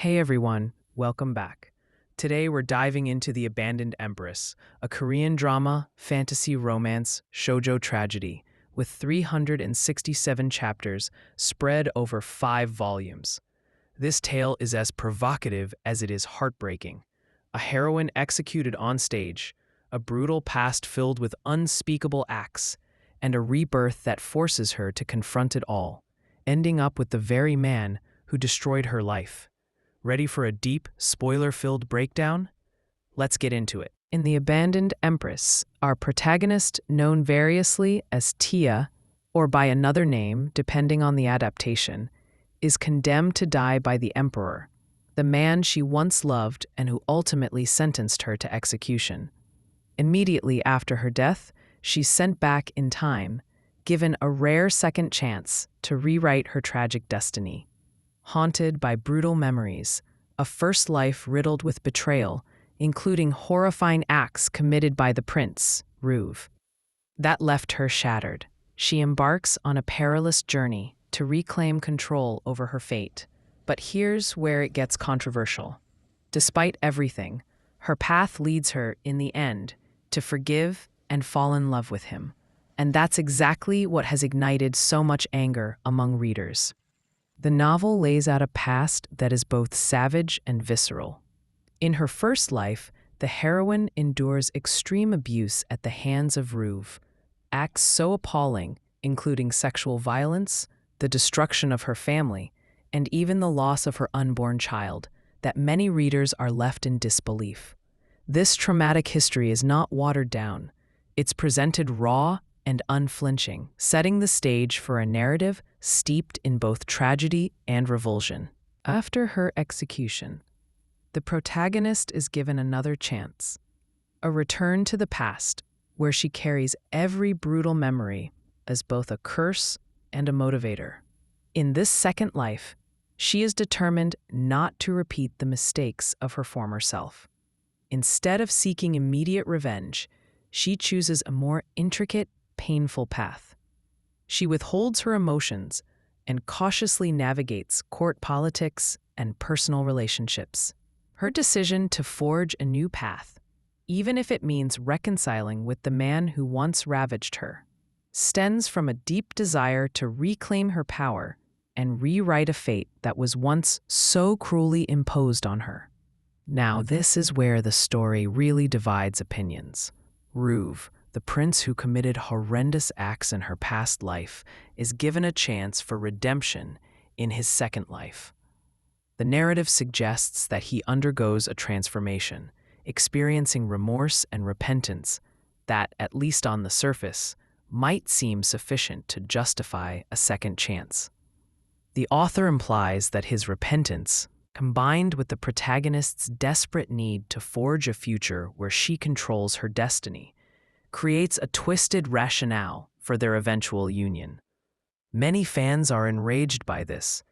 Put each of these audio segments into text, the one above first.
Hey everyone, welcome back. Today we're diving into The Abandoned Empress, a Korean drama, fantasy romance, shoujo tragedy, with 367 chapters spread over 5 volumes. This tale is as provocative as it is heartbreaking. A heroine executed on stage, a brutal past filled with unspeakable acts, and a rebirth that forces her to confront it all, ending up with the very man who destroyed her life. Ready for a deep, spoiler-filled breakdown? Let's get into it. In The Abandoned Empress, our protagonist, known variously as Tia, or by another name depending on the adaptation, is condemned to die by the Emperor, the man she once loved and who ultimately sentenced her to execution. Immediately after her death, she's sent back in time, given a rare second chance to rewrite her tragic destiny. Haunted by brutal memories, a first life riddled with betrayal, including horrifying acts committed by the prince, Ruve. That left her shattered. She embarks on a perilous journey to reclaim control over her fate. But here's where it gets controversial. Despite everything, her path leads her, in the end, to forgive and fall in love with him. And that's exactly what has ignited so much anger among readers. The novel lays out a past that is both savage and visceral. In her first life, the heroine endures extreme abuse at the hands of Ruve, acts so appalling, including sexual violence, the destruction of her family, and even the loss of her unborn child, that many readers are left in disbelief. This traumatic history is not watered down. It's presented raw and unflinching, setting the stage for a narrative steeped in both tragedy and revulsion. After her execution, the protagonist is given another chance, a return to the past, where she carries every brutal memory as both a curse and a motivator. In this second life, she is determined not to repeat the mistakes of her former self. Instead of seeking immediate revenge, she chooses a more intricate, painful path. She withholds her emotions and cautiously navigates court politics and personal relationships. Her decision to forge a new path, even if it means reconciling with the man who once ravaged her, stems from a deep desire to reclaim her power and rewrite a fate that was once so cruelly imposed on her. Now, this is where the story really divides opinions. Ruve, the prince who committed horrendous acts in her past life, is given a chance for redemption in his second life. The narrative suggests that he undergoes a transformation, experiencing remorse and repentance that, at least on the surface, might seem sufficient to justify a second chance. The author implies that his repentance, combined with the protagonist's desperate need to forge a future where she controls her destiny, creates a twisted rationale for their eventual union. Many fans are enraged by this.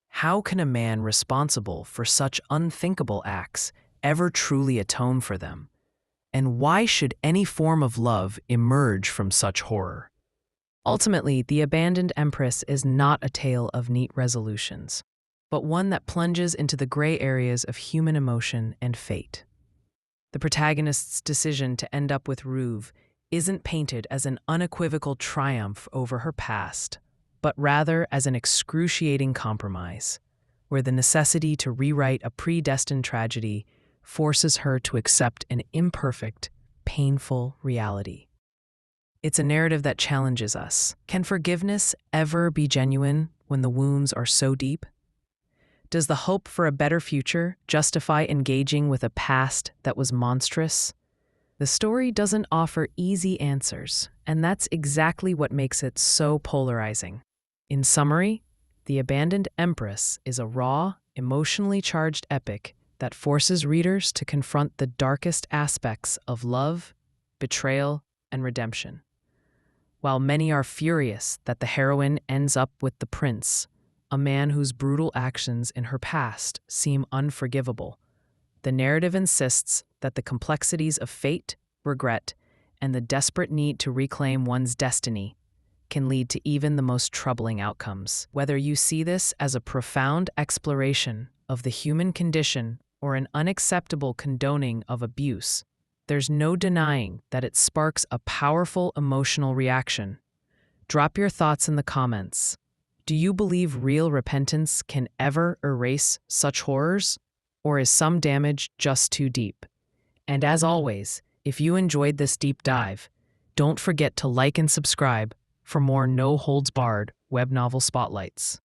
How can a man responsible for such unthinkable acts ever truly atone for them? And why should any form of love emerge from such horror? Ultimately, The Abandoned Empress is not a tale of neat resolutions, but one that plunges into the gray areas of human emotion and fate. The protagonist's decision to end up with Ruve isn't painted as an unequivocal triumph over her past, but rather as an excruciating compromise, where the necessity to rewrite a predestined tragedy forces her to accept an imperfect, painful reality. It's a narrative that challenges us. Can forgiveness ever be genuine when the wounds are so deep? Does the hope for a better future justify engaging with a past that was monstrous? The story doesn't offer easy answers, and that's exactly what makes it so polarizing. In summary, The Abandoned Empress is a raw, emotionally charged epic that forces readers to confront the darkest aspects of love, betrayal, and redemption. While many are furious that the heroine ends up with the prince, a man whose brutal actions in her past seem unforgivable, the narrative insists that the complexities of fate, regret, and the desperate need to reclaim one's destiny can lead to even the most troubling outcomes. Whether you see this as a profound exploration of the human condition or an unacceptable condoning of abuse, there's no denying that it sparks a powerful emotional reaction. Drop your thoughts in the comments. Do you believe real repentance can ever erase such horrors? Or is some damage just too deep? And as always, if you enjoyed this deep dive, don't forget to like and subscribe for more no-holds-barred web novel spotlights.